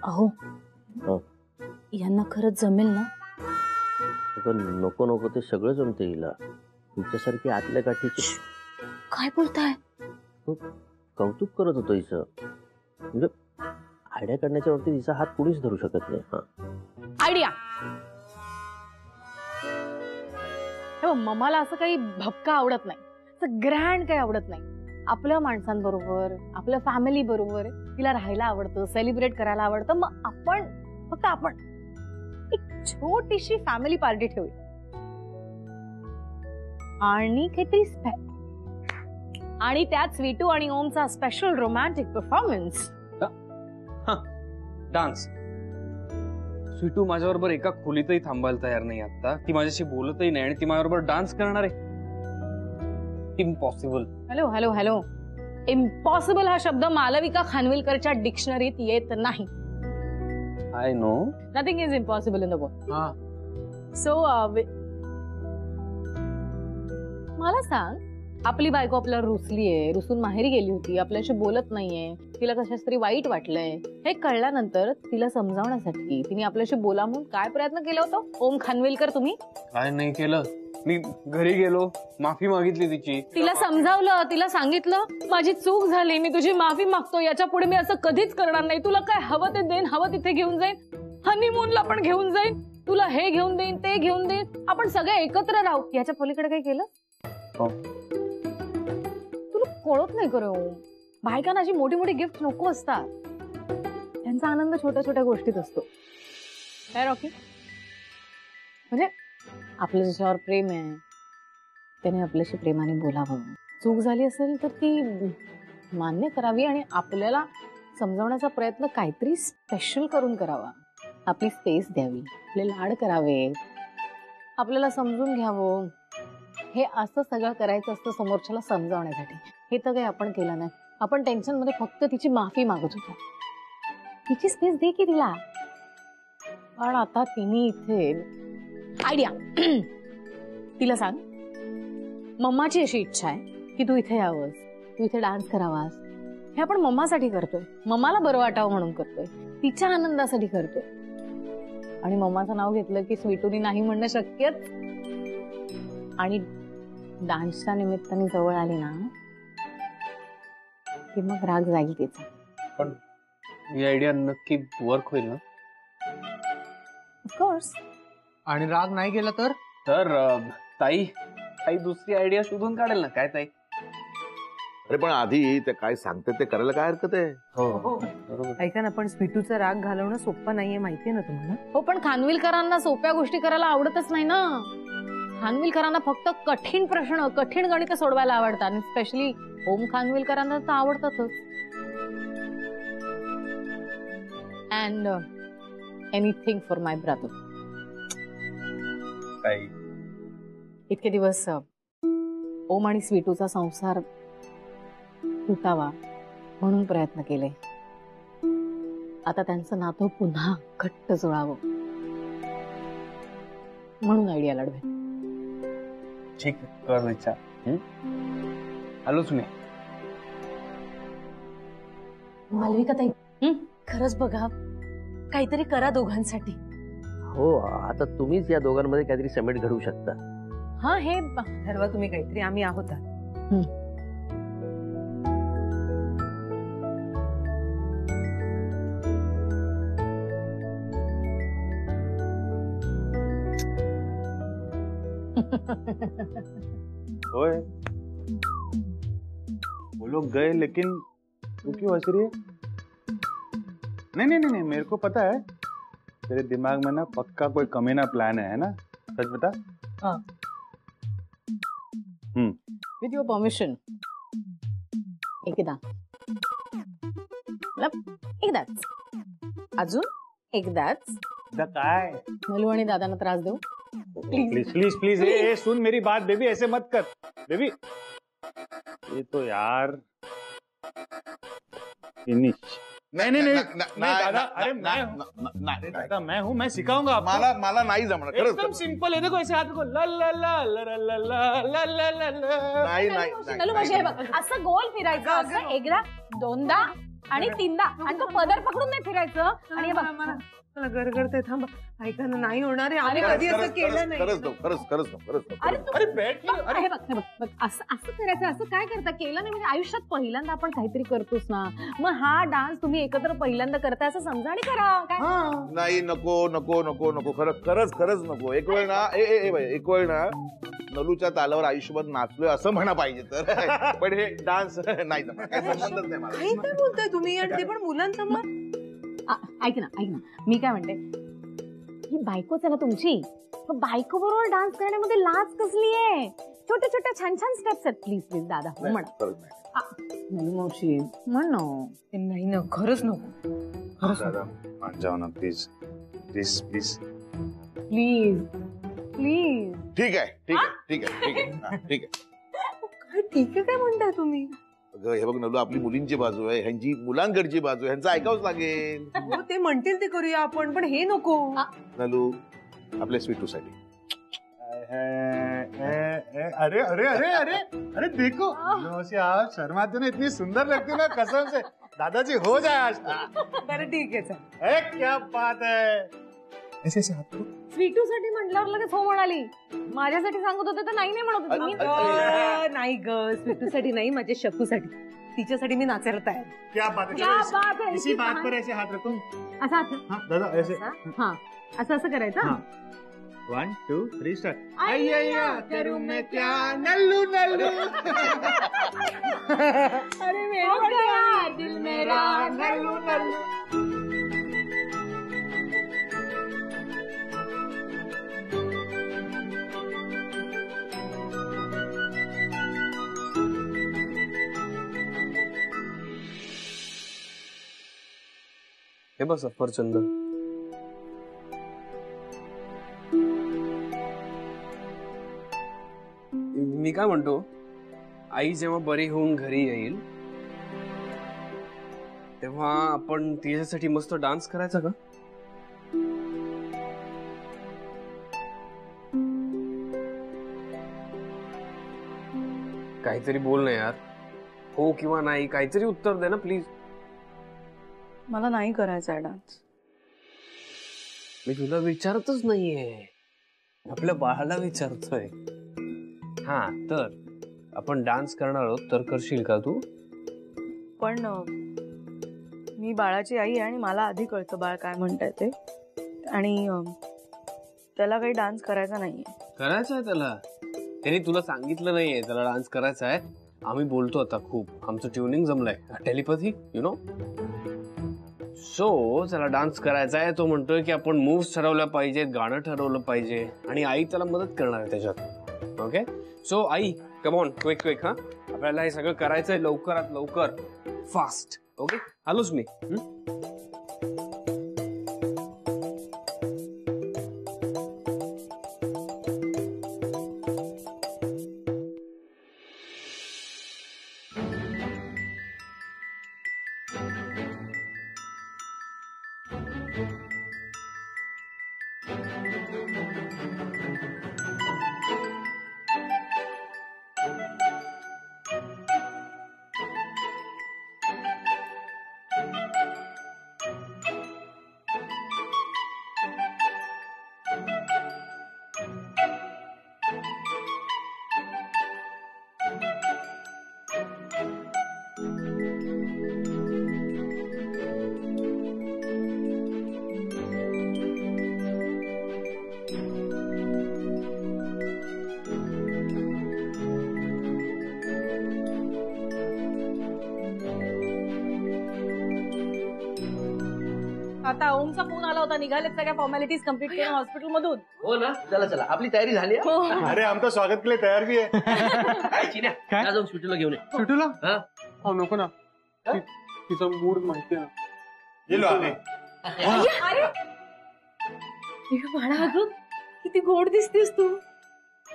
अहो यांना खरंच जमेल ना? नको नको ते सगळं जमते हिला. तुमच्यासारखी आतल्या गाठीची. काय बोलताय? कौतुक करत होतो हिचं. म्हणजे आयडिया करण्याच्या वरती तिचा हात कुणीच धरू शकत नाही. आयडिया मम्माला असं काही भपका आवडत नाही, असं ग्रँड काही आवडत नाही. आपल्या माणसांबरोबर, आपल्या फॅमिली बरोबर तिला राहायला आवडतं, सेलिब्रेट करायला आवडतं. मग आपण फक्त आपण एक छोटीशी फॅमिली पार्टी ठेवूया आणि काहीतरी आणि त्यात स्वीटू आणि ओमचा special romantic performance. Dance. Sweetu माझ्याबरोबर एका खोलीतही थांबायला तयार नाही आता. ती माझ्याशी बोलतही नाही आणि ती माझ्याबरोबर डान्स करणार आहे. Impossible. Hello hello hello, impossible हा शब्द मालविका खानविलकरच्या डिक्शनरीत येत नाही. I know. Nothing is impossible in the world. So मला सांग, आपली बायको आपल्याला रुसलीये, रुसून माहेरी गेली होती, आपल्याशी बोलत नाहीये, तिला कशाच तरी वाईट वाटलंय. हे कळल्यानंतर तिला समजावण्यासाठी तिने आपल्याशी बोला म्हणून काय प्रयत्न केला होता ओम खानविलकर तुम्ही? काय नाही केलं. मी घरी गेलो, माफी मागितली तिची. तिला समजावलं, तिला सांगितलं माझी चूक झाली, मी तुझी माफी मागतो, याच्या पुढे मी असं कधीच करणार नाही. तुला काय हवं ते देईन, हवं तिथे घेऊन जाईन, हनीमूनला पण घेऊन जाईन, तुला हे घेऊन देईन, ते घेऊन देईन, आपण सगळे एकत्र राहू. याच्या पलीकडे काय केलं? तुला कळत नाही करू. बायकांना अशी मोठी मोठी गिफ्ट नको असतात. त्यांचा आनंद छोट्या छोट्या गोष्टीत असतो. काय रॉकी? म्हणजे आपलं ज्याच्यावर प्रेम आहे त्याने आपल्याशी प्रेमाने बोलावं. चूक झाली असेल तर ती मान्य करावी आणि आपल्याला समजावण्याचा प्रयत्न काहीतरी स्पेशल करून करावा. आपली स्पेस द्यावी, आपले लाड करावे, आपल्याला समजून घ्यावं. हे असं सगळं करायचं असतं समोरच्याला समजावण्यासाठी. हे तर काही आपण केलं नाही. आपण टेन्शन मध्ये फक्त तिची माफी मागत होतो. तिची स्पेस दे की तिला. पण आता तिने इथे आयडिया. तिला सांग, मम्माची अशी इच्छा आहे की तू इथे यावंस, तू इथे डान्स करावास. हे आपण मम्मासाठी करतोय, मम्माला बरं वाटावं म्हणून करतोय, तिच्या आनंदासाठी करतोय. आणि मम्माचं नाव घेतलं की स्वीटूनी नाही म्हणणं शक्यच. आणि डान्सच्या निमित्ताने जवळ आली ना की मग राग जाईल तिचा. पण ही आयडिया नक्की वर्क होईल ना? ऑफकोर्स. आणि राग नाही गेला तर? ताई ताई दुसरी आयडिया शोधून काढेल ना. काय ताई? अरे पण आधी ते काय सांगते ते करायला काय हरकत आहे? हो. ऐका ना, पण स्वीटूचा राग घालवणं सोपं नाहीये, माहितीये ना तुम्हाला? हो, पण खानविलकरांना सोप्या गोष्टी करायला आवडतच नाही ना. खानविलकरांना फक्त कठीण प्रश्न, कठीण गणित सोडवायला आवडतात. आणि स्पेशली ओम खानविलकरांना तर आवडतातच. And anything for my brother. इतके दिवस ओम आणि स्वीटूचा संसार तुटावा म्हणून प्रयत्न केले. आता त्यांचं नातं पुन्हा घट्ट जुळावं म्हणून आयडिया लढवे. ठीक आहे, कर विचार. आलोच मी. मालविका ताई, खरंच बघा, काहीतरी करा दोघांसाठी. हो, आता तुम्हीच या दोघांमध्ये काहीतरी समेट घडवू शकता. हा, हे ठरवा तुम्ही काहीतरी, आम्ही आहोत. ओए, वो लोग गए लेकिन तू क्यों हंस रही है? नहीं नहीं नहीं नहीं, मेरे को पता है तेरे दिमाग में ना पक्का कोई कमीना प्लान है ना? सच बता. हाँ. With your permission. एकदा एकदाच, अजून एकदाच. काय नलू आणि दादांना त्रास देऊ? प्लीज प्लीज प्लीज, ए सुन मेरी बात बेबी, ऐसे मत कर बेबी। ये तो यार फिनिश। नहीं नहीं नहीं दादा, अरे दादा मैं हूँ, मैं सिखाऊंगा आपको। मला नाही जमणार खरंच। एकदम सिंपल है, देखो ऐसे हाथ को ला ला ला ला ला ला ला ला ला ला। नाही नलू मावशी हे बघ, असं गोल फिरायचं, असं एकदा दोनदा आणि तीनदा, आणि तो पदर पकडून नाही फिरायचं। आणि हे बघ मला गरगरते, थांब, ऐका ना, नाही होणार आहे, आम्ही कधी असं केलं नाही। खरंच अरे अरे बैठ की, अरे हे बघ असं करायचं, असं काय करता, केलं नाही म्हणजे आयुष्यात पहिल्यांदा आपण काहीतरी करतोच ना, मग हा डान्स तुम्ही एकत्र पहिल्यांदा करताय असं समजा आणि करा काय। नाही, नको नको नको नको, खरंच नको। एक वेळ ना एक वेळ ना नलूच्या तालावर आयुष्यभर नाचलोय असं म्हणा पाहिजे तर, पण हे डान्स नाही जमणार, काय संबंधच नाही मला। काही काय बोलताय तुम्ही, आणि ते पण मुलांसमोर? ऐक ना मी काय म्हणते, ही बायकोच आहे ना तुमची, बायको बरोबर डान्स करण्यामध्ये लाज कसली आहे? छोट्या छोट्या छान छान स्टेप्स आहेत, प्लीज दादा म्हण। नाही मावशी म्हण ना। नाही ना, खरंच नको, खरंच दादा मान जाओ ना please please please please please. ठीक आहे हा, ठीक आहे। काय ठीक आहे काय म्हणताय तुम्ही? अगं हे बघ नलू, आपली मुलींची बाजू आहे, ह्यांची मुलांकडची बाजू आहे, ह्यांचं ऐकावंच लागेल। हो, ते म्हणतील ते करूया आपण, पण हे नको। नलू आपल्या स्वीटूसाठी। अरे अरे अरे अरे अरे देखो मौसी, आप शर्माते हो ना, इतनी सुंदर लगती ना, कसम से दादाजी हो जाए आज तक। बरं ठीक आहे, चल। ए, क्या बात है, ऐसे ऐसे हाथ को। स्वीटू साठी म्हटल्यावर लगेच हो म्हणाली, माझ्यासाठी सांगत होते तर नाही म्हणत होते तुम्ही। नाही ग, स्वीटूसाठी नाही, माझ्या शकूसाठी, तिच्यासाठी मी नाचायला तयार। क्या बात है, क्या बात है, इसी बात पर ऐसे हाथ रखो। असा हात, हाँ दादा ऐसे, हा असं करायचं। हाँ। 1 2 3 स्टार्ट। अय्या करूं मैं क्या नल्लू नल्लू, अरे मेरा दिल मेरा नल्लू नल्लू। हे बघ सफरचंद, मी काय म्हणतो, आई जेव्हा बरी होऊन घरी येईल तेव्हा आपण तिच्यासाठी मस्त डान्स करायचा का? काहीतरी बोल ना यार, हो किंवा नाही, काहीतरी उत्तर दे ना प्लीज। मला नाही करायचा आहे डान्स। मी तुला विचारतच नाहीये, आपल्या बाळाला विचारतोय। हा तर आपण डान्स करणार आहोत, तर करशील का तू? पण मी बाळाची आई आहे आणि मला आधी कळतं बाळ काय म्हणतंय ते, आणि त्याला काही डान्स करायचा नाहीये। करायचा आहे त्याला, त्याने तुला सांगितलं नाहीये त्याला डान्स करायचा आहे। आम्ही बोलतो आता खूप, आमचं ट्युनिंग जमलंय, टेलिपॅथी यु नो। सो त्याला डान्स करायचा आहे, तो म्हणतोय की आपण मूव्स ठरवल्या पाहिजेत, गाणं ठरवलं पाहिजे, आणि आई त्याला मदत करणार आहे त्याच्यात। Okay, so I come on, quick quick, हा आपल्याला हे सगळं करायचंय लवकरात लवकर, फास्ट। ओके, आलोच मी। आता ओमचा फोन आला होता, निघालेत सगळ्या फॉर्मॅलिटीज कम्प्लीट करून हॉस्पिटल मधून। हो ना, चला चला आपली तयारी झाली आहे? हो। अरे हम तो स्वागत के लिए तैयार भी है। काय जाऊन स्वीटूला घेऊन ये। सुटूला हा? हो नको ना, तिचा मूड माहिती आहे ना। ये लो आले। अरे बाळा, अगं किती गोड दिसतेस तू.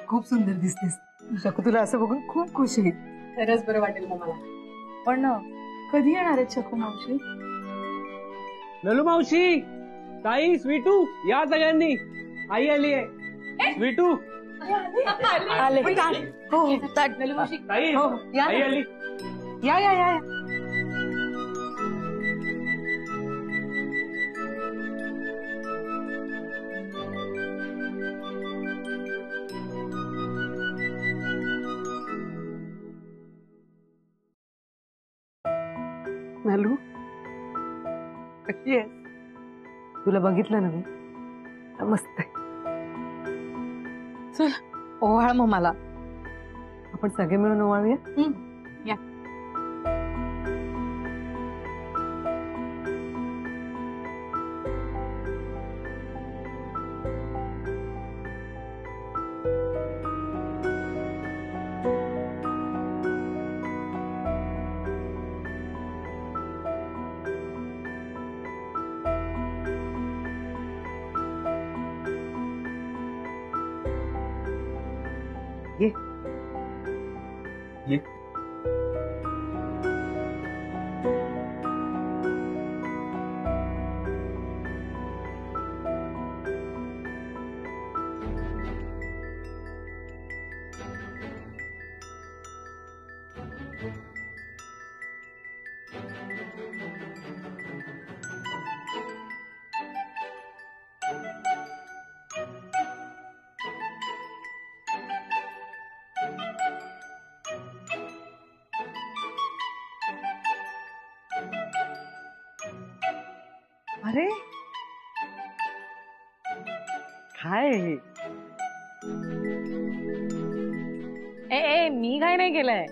खूप सुंदर दिसतेस. शकू तुला असं बघून खूप खुश आहे. खरंच बरं वाटेल मग मला. पण कधी येणार आहेत शकू मावशी? नलू मावशी, ताई, स्वीटू, या सगळ्यांनी. आई आली आहे. स्वीटू, आले. हो नलू मावशी, ताई, हो या आई आली. या या या. नलू कशी आहेस? तुला बघितलं ना मी, मस्त आहे. ओवाळ मग मला. आपण सगळे मिळून ओवाळूया. या. ये. ये. अरे काय हे? ए मी काय नाही केलंय,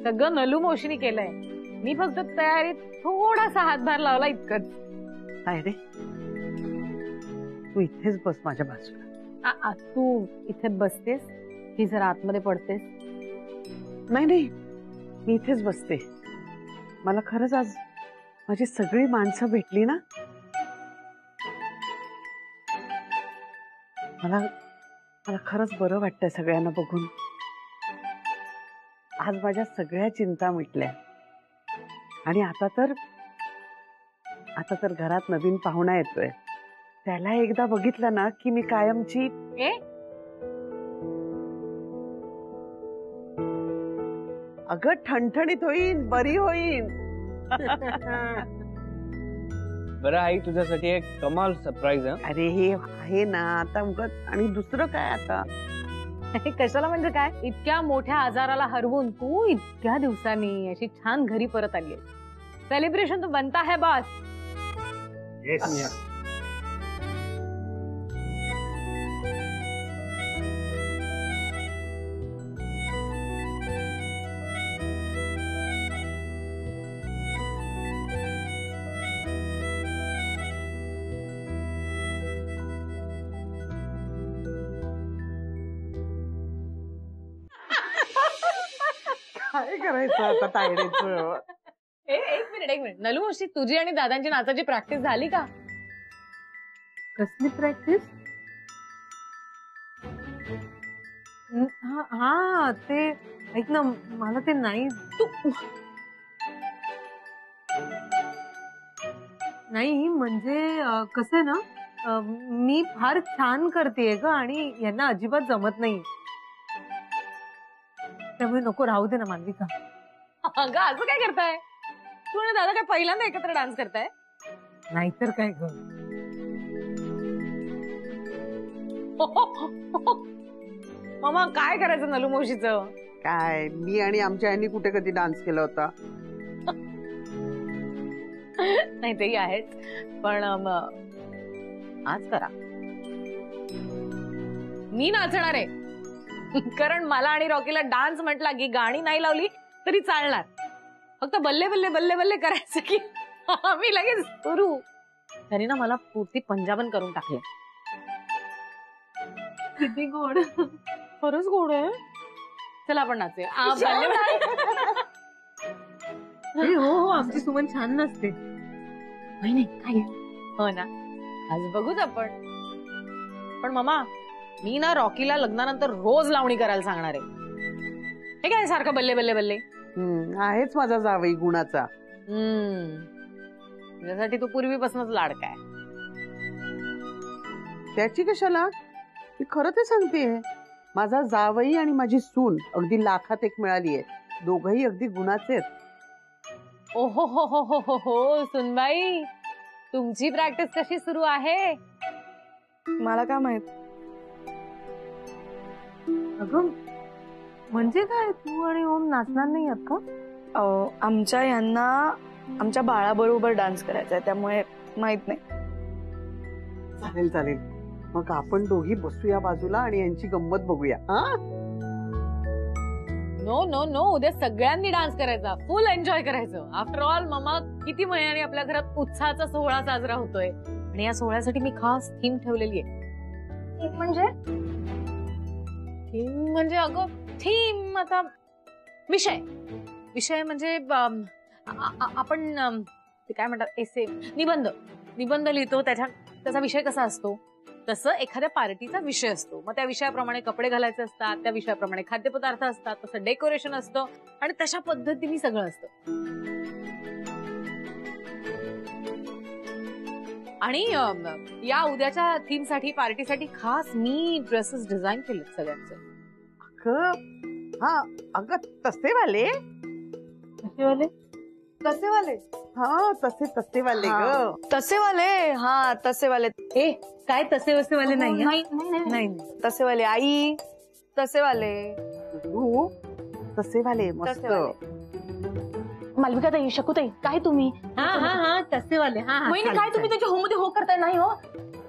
सगळं नलू मावशीने केलंय. मी फक्त तयारीत थोडासा हातभार लावला इतकंच. काय रे, तू इथेच बस माझ्या बाजूला. तू इथे बसतेस की जरा आतमध्ये पडतेस? नाही नाही, मी इथेच बसते. मला खरंच आज माझी सगळी माणसं भेटली ना, मला मला खरंच बरं वाटतंय सगळ्यांना बघून. आज माझ्या सगळ्या चिंता मिटल्या. आणि आता तर घरात नवीन पाहुणा येतोय. त्याला एकदा बघितलं ना की मी कायमची अगं ठणठणीत होईन, बरी होईन. बरं आई, तुझ्यासाठी एक कमाल सरप्राईज आहे. अरे हे आहे ना आता उगाच, आणि दुसरं काय आता. कशाला म्हणजे काय, इतक्या मोठ्या आजाराला हरवून तू इतक्या दिवसांनी अशी छान घरी परत आली. सेलिब्रेशन तो बनता है बॉस. काय करायचं आता तायडीचं. एक मिनिट नलू मावशी, तुझी आणि दादांची नाचाची प्रॅक्टिस झाली का? कसली प्रॅक्टिस? हा ते ऐक ना, मला ते नाही नाही म्हणजे कसं आहे ना, मी फार छान करतेय ग आणि यांना अजिबात जमत नाही. त्यामुळे नको, राहू दे ना मालविका. अगं असं काय करताय तू आणि दादा? काय पहिल्यांदा एकत्र डान्स करताय? नाहीतर काय ग. मामा काय करायचं नलू मावशीचं? काय, मी आणि आमच्या यांनी कुठे कधी डान्स केला होता? नाही तेही आहेच, पण आज करा. मी नाचणार आहे, कारण मला आणि रॉकीला डान्स म्हटला की गाणी नाही लावली तरी चालणार. फक्त बल्ले बल्ले बल्ले बल्ले करायचं की आम्ही लगेच सुरू. त्यांनी ना मला पूर्ती पंजाबन करून टाकले. किती गोड. खरंच गोड आहे. चला आपण नाचूया. हो, आमची सुमन छान नसते. नाही काय हो ना, आज बघूच आपण. पण मामा, मी ना रॉकीला लग्नानंतर रोज लावणी करायला सांगणार आहे. हे काय सारखं बल्ले बल्ले बल्ले. आहेच माझा जावई गुणाचा. त्यासाठी तू पूर्वीपासूनच लाडका आहे. त्याची कशाला, मी खरं ते सांगते. माझा जावई आणि माझी सून अगदी लाखात एक मिळाली आहे. दोघही अगदी गुणाचे आहेत. ओहो हो हो हो हो हो सुनबाई, तुमची प्रॅक्टिस कशी सुरू आहे? मला काय माहित. अगं म्हणजे काय, तू आणि ओम नाचणार नाही आहात का? आमच्या यांना आमच्या बाळाबरोबर डान्स करायचा आहे, त्यामुळे माहित नाही. चालेल चालेल, मग आपण दोघी बसूया बाजूला आणि यांची गंमत बघूया. नो नो नो, उद्या सगळ्यांनी डान्स करायचा, फुल एन्जॉय करायचं. आफ्टर ऑल मामा, किती महिन्याने आपल्या घरात उत्साहाचा सोहळा साजरा होतोय आणि या सोहळ्यासाठी मी खास थीम ठेवलेली आहे. म्हणजे अगं थीम, आता विषय म्हणजे आपण ते काय म्हणतात, एसे, निबंध लिहितो. त्याचा विषय कसा असतो तसं एखाद्या पार्टीचा विषय असतो. मग त्या विषयाप्रमाणे कपडे घालायचे असतात, त्या विषयाप्रमाणे खाद्यपदार्थ असतात, तसं डेकोरेशन असतं आणि तशा पद्धतीने सगळं असतं. आणि या उद्याच्या थीम साठी, पार्टीसाठी खास मी ड्रेसेस डिझाईन केलेत सगळ्यांचे. अगं तसे वाले हा, तसे वाले ग. तसे वाले. ए काय तसे वसे वाले नाही, नाही तसे वाले. आई तसे वाले. तू तसे वाले मस्त. मालविका ताई, शकूताई, काय तुम्ही? हा तसे वाले. वहिनी काय तुम्ही त्याच्या हो मध्ये हो करताय? नाही हो,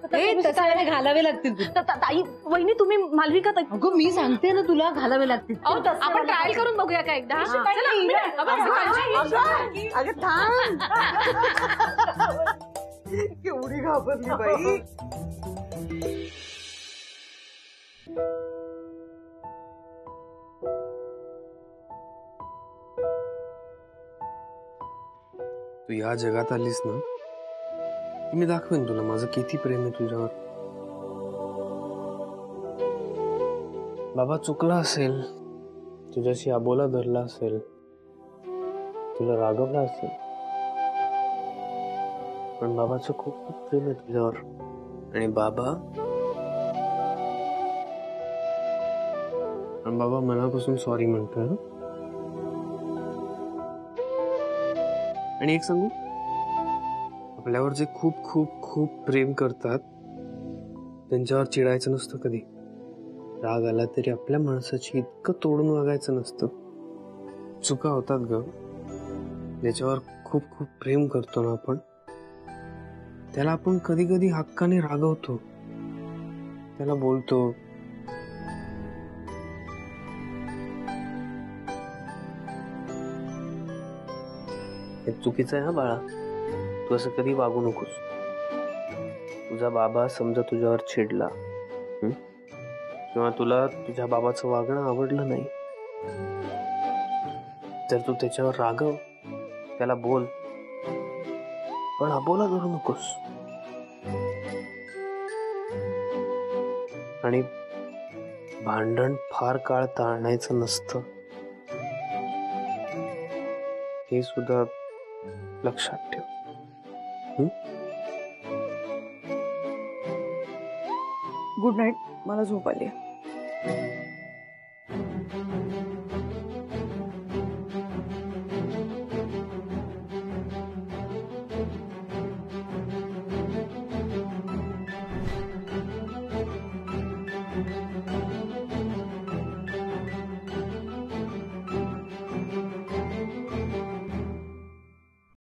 तसे वाले घालावे लागतील. ताई वहिनी तुम्ही मालविका ताई. अगं मी सांगते ना तुला, घालावे लागतील. आपण ट्रायल करून बघूया का एकदा? अगं थांब. केवढी घाबरली बाई. तू या जगात आलीस ना, मी दाखवेन तुला माझं किती प्रेम आहे तुझ्यावर. बाबा चुकला असेल, तुझ्याशी आबोला धरला असेल, तुला रागवला असेल, पण बाबाचं खूप खूप प्रेम आहे तुझ्यावर. आणि बाबा मनापासून सॉरी म्हणतोय. आणि एक सांगू, आपल्यावर जे खूप खूप खूप प्रेम करतात त्यांच्यावर चिडायचं नसतं कधी. राग आला तरी आपल्या माणसाची इतकं तोडून वागायचं नसतं. चुका होतात ग. ज्याच्यावर खूप खूप प्रेम करतो ना आपण, त्याला आपण कधी कधी हक्काने रागवतो, त्याला बोलतो. हे चुकीचं आहे हा बाळा, तू असं कधी वागू नकोस. तुझा बाबा समजा तुझ्यावर चिडला किंवा तुला तुझ्या बाबाचं वागणं आवडलं नाही, तर तू त्याच्यावर रागव, त्याला बोल, पण आबोला धरू नकोस. आणि भांडण फार काळ टाळायचं नसतं, हे सुद्धा लक्षात ठेव. Good night. मला झोप आली.